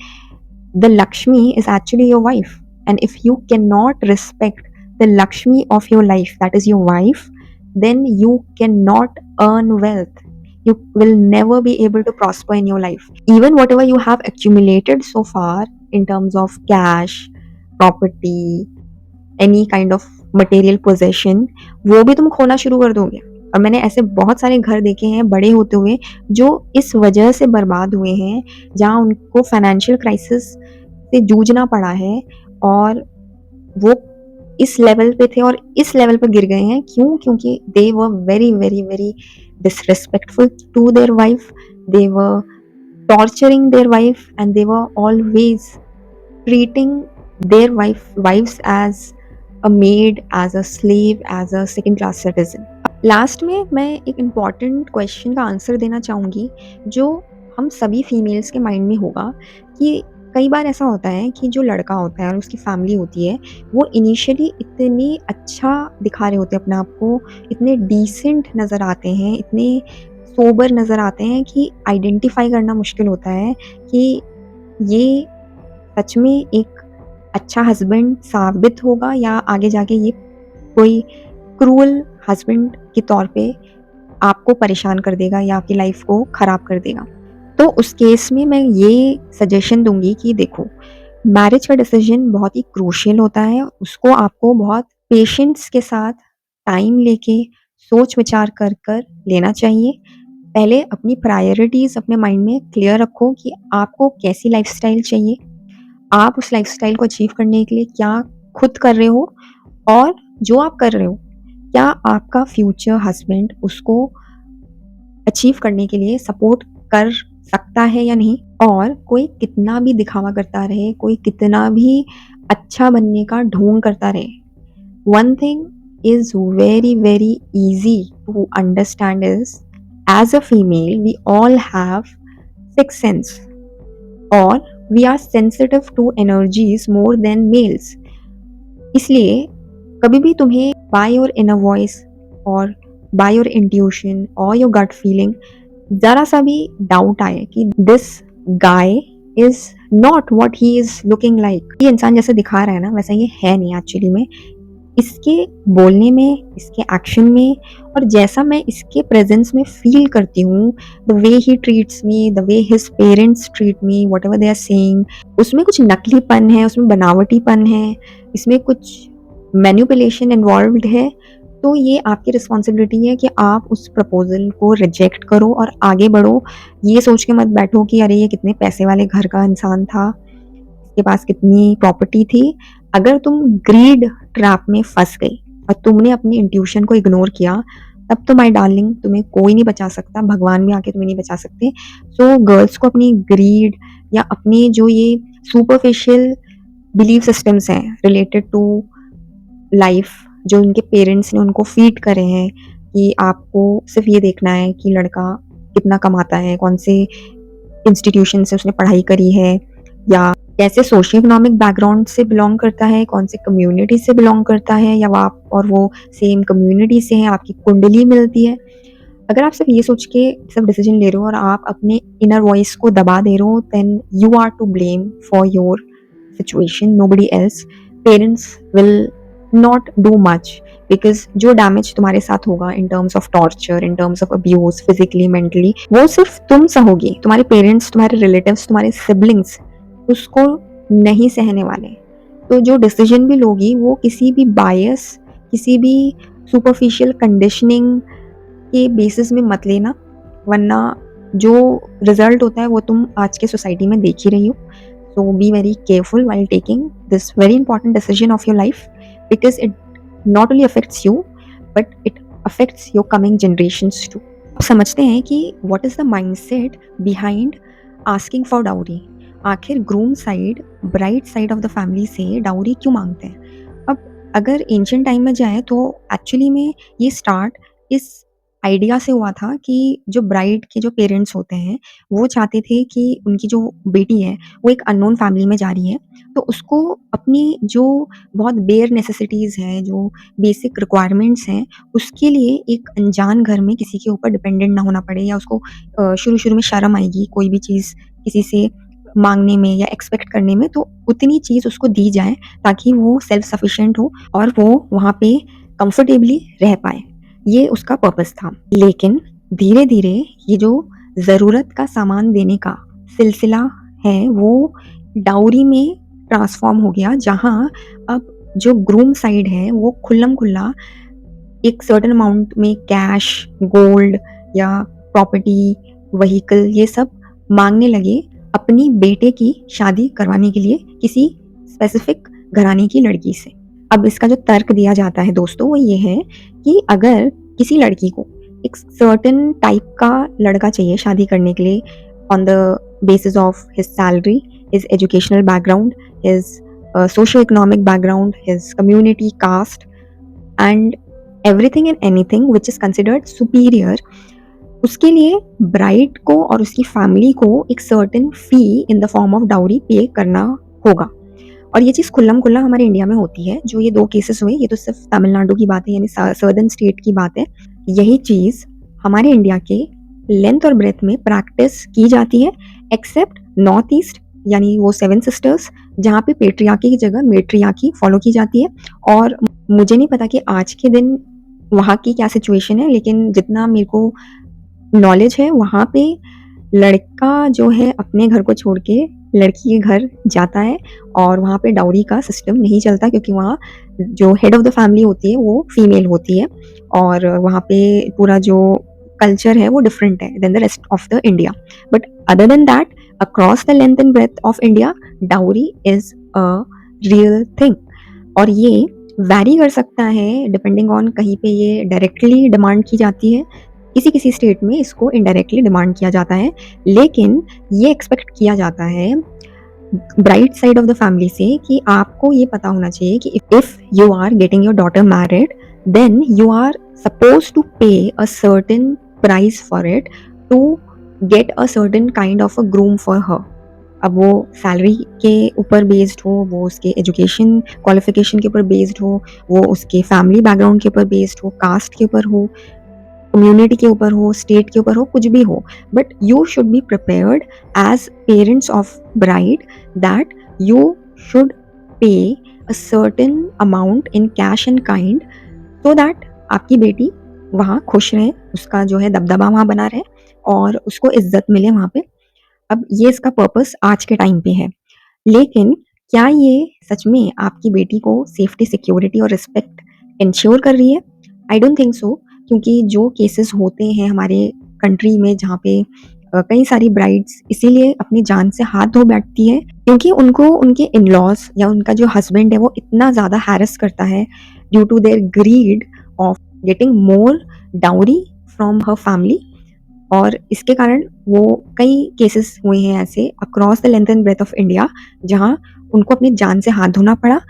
the Lakshmi is actually your wife, and if you cannot respect the Lakshmi of your life, that is your wife, then you cannot earn wealth. You will never be able to prosper in your life. Even whatever you have accumulated so far in terms of cash, property, any kind of material possession, वो भी तुम खोना शुरू कर दोगे। और मैंने ऐसे बहुत सारे घर देखे हैं बड़े होते हुए जो इस वजह से बर्बाद हुए हैं, जहाँ उनको फाइनेंशियल क्राइसिस से जूझना पड़ा है और वो इस लेवल पे थे और इस लेवल पे गिर गए हैं। क्यों? क्योंकि they were very very very disrespectful to their wife, they were torturing their wife and they were always treating their wives as a maid, as a slave, as a second class citizen. Last में मैं एक इम्पॉर्टेंट क्वेश्चन का आंसर देना चाहूँगी जो हम सभी फीमेल्स के माइंड में होगा कि कई बार ऐसा होता है कि जो लड़का होता है और उसकी फैमिली होती है वो इनिशियली इतनी अच्छा दिखा रहे होते हैं अपने आप को, इतने डिसेंट नज़र आते हैं, इतने सोबर नज़र आते हैं कि आइडेंटिफाई करना मुश्किल होता है कि ये सच में एक अच्छा हस्बैंड साबित होगा या आगे जाके ये कोई क्रूअल हस्बैंड के तौर पे आपको परेशान कर देगा या आपकी लाइफ को ख़राब कर देगा। तो उस केस में मैं ये सजेशन दूंगी कि देखो, मैरिज का डिसीजन बहुत ही क्रूशियल होता है, उसको आपको बहुत पेशेंस के साथ टाइम लेके सोच विचार कर कर लेना चाहिए। पहले अपनी प्रायोरिटीज़ अपने माइंड में क्लियर रखो कि आपको कैसी लाइफस्टाइल चाहिए, आप उस लाइफस्टाइल को अचीव करने के लिए क्या खुद कर रहे हो, और जो आप कर रहे हो क्या आपका फ्यूचर हस्बैंड उसको अचीव करने के लिए सपोर्ट कर सकता है या नहीं। और कोई कितना भी दिखावा करता रहे, कोई कितना भी अच्छा बनने का ढोंग करता रहे, one thing is very very easy to understand is, as a female we all have sixth sense, or we are sensitive to energies more than males. इसलिए कभी भी तुम्हें by your inner voice और by your intuition or your gut feeling ज़रा सा भी डाउट आए कि this guy is not what he is looking like, ये इंसान जैसे दिखा रहा है ना वैसा ये है नहीं एक्चुअली में, इसके बोलने में, इसके एक्शन में और जैसा मैं इसके प्रेज़ेंस में फ़ील करती हूँ, the way he treats me, the way his parents treat me, whatever they are saying, उसमें कुछ नकलीपन है, उसमें बनावटीपन है, इसमें कुछ मैनिपुलेशन इन्वॉल्व्ड है। तो ये आपकी रिस्पॉन्सिबिलिटी है कि आप उस प्रपोज़ल को रिजेक्ट करो और आगे बढ़ो। ये सोच के मत बैठो कि अरे ये कितने पैसे वाले घर का इंसान था, इसके पास कितनी प्रॉपर्टी थी। अगर तुम ग्रीड ट्रैप में फँस गई और तुमने अपनी इंट्यूशन को इग्नोर किया, तब तो माय डार्लिंग तुम्हें कोई नहीं बचा सकता, भगवान भी आके तुम्हें नहीं बचा सकते। सो गर्ल्स को अपनी ग्रीड या अपने जो ये सुपरफिशियल बिलीफ सिस्टम्स हैं रिलेटेड टू लाइफ, जो उनके पेरेंट्स ने उनको फीड करे हैं कि आपको सिर्फ ये देखना है कि लड़का कितना कमाता है, कौन से इंस्टीट्यूशन से उसने पढ़ाई करी है, या कैसे सोशियो इकोनॉमिक बैकग्राउंड से बिलोंग करता है, कौन से कम्युनिटी से बिलोंग करता है, या वो सेम कम्युनिटी से है, आपकी कुंडली मिलती है। अगर आप सिर्फ ये सोच के सब डिसीजन ले रहे हो और आप अपने इनर वॉइस को दबा दे रहे हो, then you are to blame for your situation, nobody else. Parents will not do much, because जो डैमेज तुम्हारे साथ होगा in terms of torture, in terms of abuse, physically, mentally, वो सिर्फ तुम सहोगी। तुम्हारे पेरेंट्स, तुम्हारे रिलेटिव्स, तुम्हारे सिबलिंग्स उसको नहीं सहने वाले। तो जो डिसीजन भी लोगी वो किसी भी बायस, किसी भी सुपरफिशियल कंडीशनिंग के बेसिस में मत लेना, वरना जो रिजल्ट होता है वो तुम आज के सोसाइटी में देख ही रही हो। So be very careful while taking this very important decision of your life, because it not only affects you but it affects your coming generations too. समझते हैं कि what is the mindset behind asking for dowry. आखिर groom side, bride side of the family से डाउरी क्यों मांगते हैं? अब अगर एंशिएंट टाइम में जाए तो एक्चुअली में ये स्टार्ट इस आइडिया से हुआ था कि जो ब्राइड के जो पेरेंट्स होते हैं, वो चाहते थे कि उनकी जो बेटी है, वो एक अननोन फैमिली में जा रही है, तो उसको अपनी जो बहुत बेयर नेसेसिटीज़ हैं, जो बेसिक रिक्वायरमेंट्स हैं, उसके लिए एक अनजान घर में किसी के ऊपर डिपेंडेंट ना होना पड़े, या उसको शुरू-शुरू में शर्म आएगी कोई भी चीज़ किसी से माँगने में या एक्सपेक्ट करने में, तो उतनी चीज़ उसको दी जाए ताकि वो सेल्फ सफिशिएंट हो और वो वहाँ पे कंफर्टेबली रह पाए। ये उसका पर्पस था। लेकिन धीरे-धीरे ये जो ज़रूरत का सामान देने का सिलसिला है, वो डाउरी में ट्रांसफ़ॉर्म हो गया, जहाँ अब जो ग्रूम साइड है, वो खुल्लम-खुल्ला एक सर्टेन अमाउंट में कैश, गोल्ड या प्रॉपर्टी, व्हीकल, ये सब माँगने लगे अपनी बेटे की शादी करवाने के लिए किसी स्पेसिफिक घराने की लड़की से। अब इसका जो तर्क दिया जाता है दोस्तों, वो ये है कि अगर किसी लड़की को एक सर्टेन टाइप का लड़का चाहिए शादी करने के लिए, on the basis of his salary, his educational background, his socio economic background, his community, caste and everything and anything which is considered superior, उसके लिए ब्राइड को और उसकी फैमिली को एक certain fee in the form of dowry pay करना होगा। और ये चीज़ खुल्लम-खुल्ला हमारे इंडिया में होती है। जो ये 2 केसेस हुए, ये तो सिर्फ़ तमिलनाडु की बात है, यानी सदर्न स्टेट की बात है। यही चीज़ हमारे इंडिया के लेंथ और ब्रेथ में प्रैक्टिस की जाती है, एक्सेप्ट नॉर्थ ईस्ट, यानी वो 7 सिस्टर्स, जहाँ पे पेट्रियार्की की जगह मेट्रियार्की फ़ॉलो की जाती है। और मुझे नहीं पता कि आज के दिन वहाँ की क्या सिचुएशन है, लेकिन जितना मेरे को नॉलेज है, वहाँ पे लड़का जो है अपने घर को छोड़ के लड़की के घर जाता है और वहाँ पे डाउरी का सिस्टम नहीं चलता, क्योंकि वहाँ जो हेड ऑफ़ द फैमिली होती है वो फीमेल होती है और वहाँ पे पूरा जो कल्चर है वो डिफरेंट है than the rest of the India. But other than that, across the length and breadth of India, dowry is a real thing. और ये वैरी कर सकता है डिपेंडिंग ऑन, कहीं पे ये डायरेक्टली डिमांड की जाती है, किसी-किसी स्टेट में इसको इनडायरेक्टली डिमांड किया जाता है। लेकिन ये एक्सपेक्ट किया जाता है bride side of the family से कि आपको ये पता होना चाहिए कि if you are getting your daughter married, then you are supposed to pay a certain price for it to get a certain kind of a groom for her. अब वो सैलरी के ऊपर बेस्ड हो, वो उसके एजुकेशन क्वालिफिकेशन के ऊपर बेस्ड हो, वो उसके फैमिली बैकग्राउंड के ऊपर बेस्ड हो, कास्ट के ऊपर हो, कम्युनिटी के ऊपर हो, स्टेट के ऊपर हो, कुछ भी हो, but you should be prepared as parents of bride that you should pay a certain amount in cash and kind so that आपकी बेटी वहाँ खुश रहे, उसका जो है दबदबा वहाँ बना रहे और उसको इज़्ज़त मिले वहाँ पे। अब ये इसका पर्पस आज के टाइम पे है। लेकिन क्या ये सच में आपकी बेटी को सेफ्टी, सिक्योरिटी और रिस्पेक्ट एंश्योर कर रही है? आई डोंट थिंक सो, क्योंकि जो केसेस होते हैं हमारे कंट्री में जहाँ पे कई सारी ब्राइड्स इसीलिए अपनी जान से हाथ धो बैठती है क्योंकि उनको उनके इन-लॉज़ या उनका जो हस्बैंड है वो इतना ज़्यादा हैरेस करता है due to their greed of getting more dowry from her family. और इसके कारण वो कई केसेस हुए हैं ऐसे across the length and breadth of India जहाँ उनको अपनी जान से हाथ धोना पड़ा।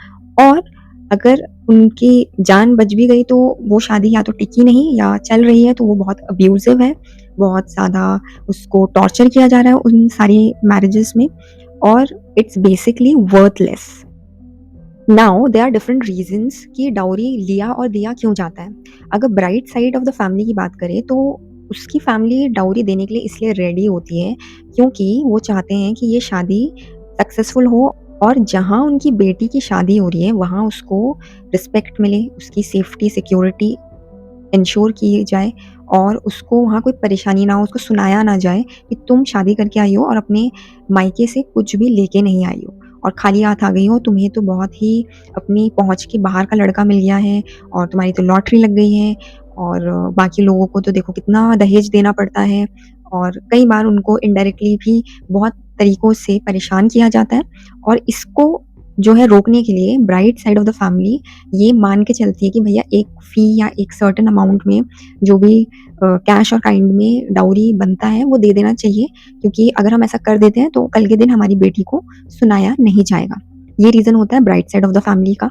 और अगर उनकी जान बच भी गई तो वो शादी या तो टिकी नहीं या चल रही है तो वो बहुत अब्यूज़िव है, बहुत ज़्यादा उसको टॉर्चर किया जा रहा है उन सारी मैरिजेस में और it's basically worthless. Now there are different reasons कि डाउरी लिया और दिया क्यों जाता है। अगर bride side of the family की बात करें तो उसकी फैमिली डाउरी देने के लिए इसलिए रेडी होती है क्योंकि वो चाहते हैं कि ये शादी सक्सेसफुल हो और जहाँ उनकी बेटी की शादी हो रही है वहाँ उसको रिस्पेक्ट मिले, उसकी सेफ्टी सिक्योरिटी इंश्योर की जाए और उसको वहाँ कोई परेशानी ना हो, उसको सुनाया ना जाए कि तुम शादी करके आई हो और अपने मायके से कुछ भी लेके नहीं आई हो और खाली हाथ आ गई हो, तुम्हें तो बहुत ही अपनी पहुँच के बाहर का लड़का मिल गया है और तुम्हारी तो लॉटरी लग गई है और बाकी लोगों को तो देखो कितना दहेज देना पड़ता है और कई बार उनको इनडायरेक्टली भी बहुत तरीकों से परेशान किया जाता है। और इसको जो है रोकने के लिए bride side of the family ये मान के चलती है कि भैया एक फ़ी या एक सर्टेन अमाउंट में जो भी कैश और काइंड में डाउरी बनता है वो दे देना चाहिए क्योंकि अगर हम ऐसा कर देते हैं तो कल के दिन हमारी बेटी को सुनाया नहीं जाएगा। ये रीज़न होता है bride side of the family का।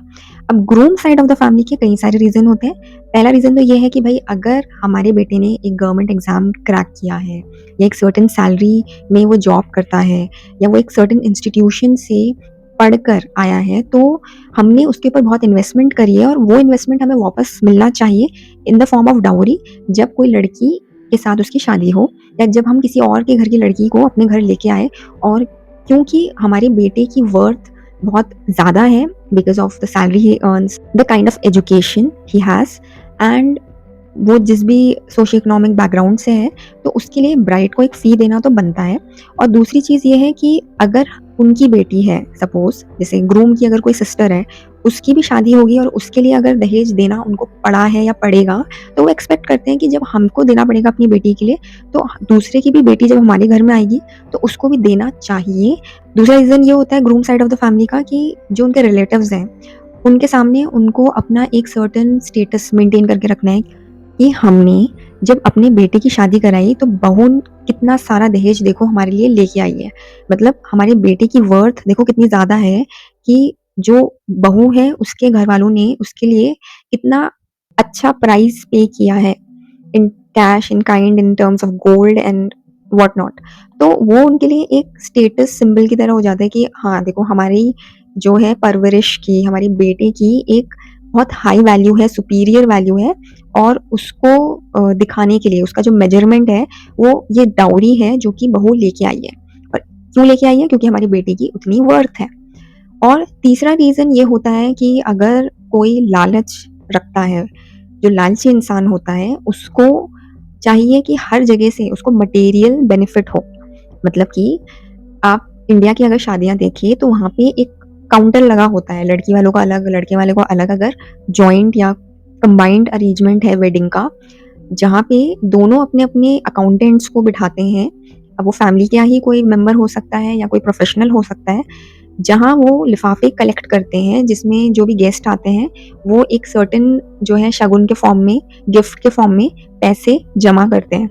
अब groom side of the family के कई सारे रीज़न होते हैं। पहला रीज़न तो ये है कि भाई अगर हमारे बेटे ने एक गवर्नमेंट एग्ज़ाम क्रैक किया है या एक सर्टेन सैलरी में वो जॉब करता है या वो एक सर्टेन इंस्टीट्यूशन से पढ़कर आया है तो हमने उसके ऊपर बहुत इन्वेस्टमेंट करी है और वो इन्वेस्टमेंट हमें वापस मिलना चाहिए इन द फॉर्म ऑफ डाउरी जब कोई लड़की के साथ उसकी शादी हो या जब हम किसी और के घर की लड़की को अपने घर लेके आए। और क्योंकि हमारे बेटे की वर्थ बहुत ज़्यादा है because of the salary he earns, the kind of education he has and वो जिस भी सोशो इकोनॉमिक बैकग्राउंड से है तो उसके लिए ब्राइड को एक फ़ी देना तो बनता है। और दूसरी चीज़ ये है कि अगर उनकी बेटी है सपोज़ जैसे ग्रूम की अगर कोई सिस्टर है, उसकी भी शादी होगी और उसके लिए अगर दहेज देना उनको पड़ा है या पड़ेगा, तो वो एक्सपेक्ट करते हैं कि जब हमको देना पड़ेगा अपनी बेटी के लिए, तो दूसरे की भी बेटी जब हमारे घर में आएगी, तो उसको भी देना चाहिए। दूसरा रीज़न ये होता है groom side of the family का कि जो उनके रिलेटिव्स हैं, उनके सामने उनको अपना एक सर्टेन स्टेटस मेंटेन करके रखना है कि हमने जब अपने बेटे की शादी कराई तो बहू कितना सारा दहेज देखो हमारे लिए लेके आई है। मतलब हमारे बेटे की वर्थ देखो कितनी ज़्यादा है कि जो बहू है उसके घर वालों ने उसके लिए कितना अच्छा प्राइस पे किया है in cash, in kind, in terms of gold and what not. तो वो उनके लिए एक स्टेटस सिंबल की तरह हो जाता है कि हाँ, देखो हमारी जो है परवरिश की, हमारी बेटे की एक बहुत हाई वैल्यू है, सुपीरियर वैल्यू है और उसको दिखाने के लिए उसका जो मेजरमेंट है वो ये डाउरी है जो कि बहू लेके आई है। और क्यों लेके आई है? क्योंकि हमारी बेटी की उतनी वर्थ है। और तीसरा रीज़न ये होता है कि अगर कोई लालच रखता है, जो लालची इंसान होता है उसको चाहिए कि हर जगह से उसको मटेरियल बेनिफिट हो। मतलब कि आप इंडिया की अगर शादियाँ देखिए तो वहाँ पे एक काउंटर लगा होता है, लड़की वालों का अलग, लड़के वाले को अलग। अगर जॉइंट या कंबाइंड अरेंजमेंट है वेडिंग का, जहाँ पे दोनों अपने-अपने अकाउंटेंट्स को बिठाते हैं। अब वो फैमिली का ही कोई मेंबर हो सकता है या कोई प्रोफेशनल हो सकता है, जहाँ वो लिफ़ाफ़े कलेक्ट करते हैं जिसमें जो भी गेस्ट आते हैं, वो एक सर्टेन जो है शगुन के फॉर्म में, गिफ्ट के फॉर्म में पैसे जमा करते हैं।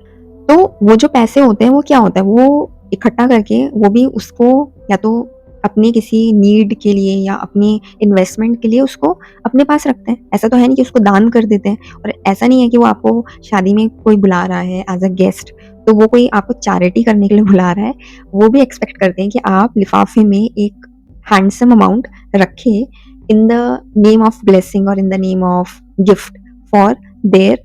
तो वो जो पैसे होते हैं वो क्या होता है, वो इकट्ठा करके वो भी उसको या तो अपने किसी नीड के लिए या अपने इन्वेस्टमेंट के लिए उसको अपने पास रखते हैं। ऐसा तो है नहीं कि उसको दान कर देते हैं और ऐसा नहीं है कि वो आपको शादी में कोई बुला रहा है एज़ अ गेस्ट, तो वो कोई आपको चैरिटी करने के लिए बुला रहा है। वो भी एक्सपेक्ट करते हैं कि आप लिफ़ाफ़े में एक हैंडसम अमाउंट रखें in the name of blessing और in the name of gift for their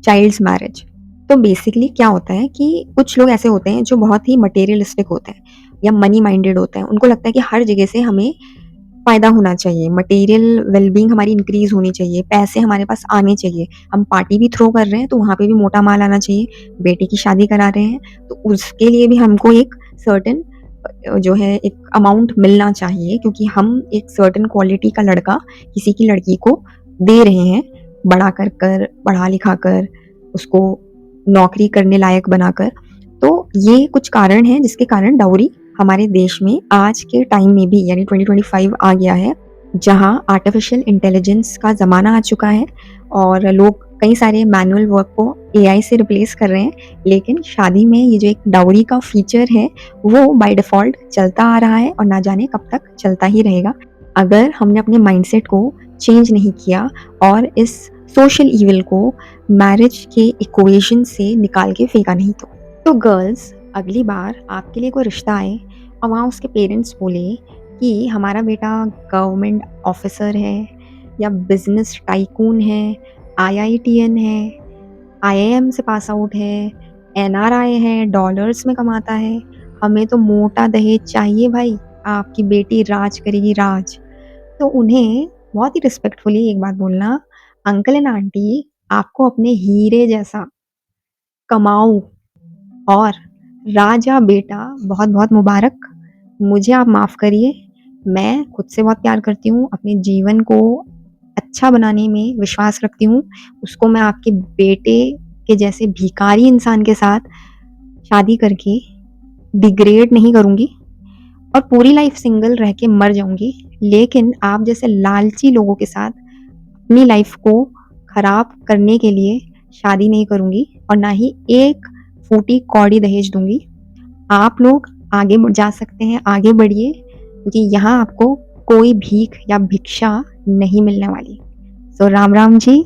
child's marriage. तो बेसिकली क्या होता है कि कुछ लोग ऐसे होते हैं जो बहुत ही मटेरियलिस्टिक होते हैं या मनी माइंडेड होते हैं। उनको लगता है कि हर जगह से हमें फ़ायदा होना चाहिए, मटेरियल वेल-बीइंग हमारी इंक्रीज़ होनी चाहिए, पैसे हमारे पास आने चाहिए। हम पार्टी भी थ्रो कर रहे हैं, तो वहाँ पे भी मोटा माल आना चाहिए। बेटे की शादी करा रहे हैं, तो उसके लिए भी हमको एक सर्टेन जो है एक अमाउंट मिलना चाहिए, क्योंकि हम एक सर्टेन क्वालिटी का लड़का किसी की लड़की को दे रहे हैं, बड़ा कर, पढ़ा-लिखा कर, उसको नौकरी करने लायक बनाकर। तो ये कुछ कारण हैं जिसके कारण डाउरी हमारे देश में आज के टाइम में भी, यानी 2025 आ गया है, जहाँ आर्टिफिशियल इंटेलिजेंस का ज़माना आ चुका है और लोग कई सारे मैनुअल वर्क को एआई से रिप्लेस कर रहे हैं। लेकिन शादी में ये जो एक डाउरी का फीचर है, वो बाय डिफ़ॉल्ट चलता आ रहा है और ना जाने कब तक चलता ही रहेगा, अगर हमने अपने माइंडसेट को चेंज नहीं किया और इस सोशल ईविल को मैरिज के इक्वेशन से निकाल के फेंका नहीं तो गर्ल्स, अगली बार आपके लिए कोई रिश्ता आए और वहाँ उसके पेरेंट्स बोले कि हमारा बेटा गवर्नमेंट ऑफिसर है या बिजनेस टाइकून है, आईआईटीएन है, आईआईएम से पास आउट है, एनआरआई है, डॉलर्स में कमाता है, हमें तो मोटा दहेज चाहिए भाई, आपकी बेटी राज करेगी राज। तो उन्हें बहुत ही रिस्पेक्टफुली एक बात बोलना, अंकल एंड आंटी, आपको अपने हीरे जैसा कमाऊँ और राजा बेटा बहुत-बहुत मुबारक। मुझे आप माफ़ करिए, मैं खुद से बहुत प्यार करती हूँ, अपने जीवन को अच्छा बनाने में विश्वास रखती हूँ। उसको मैं आपके बेटे के जैसे भिखारी इंसान के साथ शादी करके डिग्रेड नहीं करूँगी और पूरी लाइफ़ सिंगल रह के मर जाऊँगी। लेकिन आप जैसे लालची लोगों के साथ अपनी लाइफ़ को खराब करने के लिए शादी नहीं करूँगी और ना ही एक फूटी कौड़ी दहेज दूँगी। आप लोग आगे जा सकते हैं, आगे बढ़िए, क्योंकि यहाँ आपको कोई भीख या भिक्षा नहीं मिलने वाली। सो राम राम जी,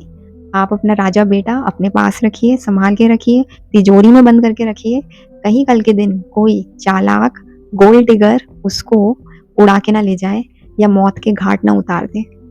आप अपना राजा बेटा अपने पास रखिए, सँभाल के रखिए, तिजोरी में बंद करके रखिए। कहीं कल के दिन कोई चालाक गोल्ड डिगर उसको उड़ा के ना ले जाए या मौत के घाट ना उतार दे।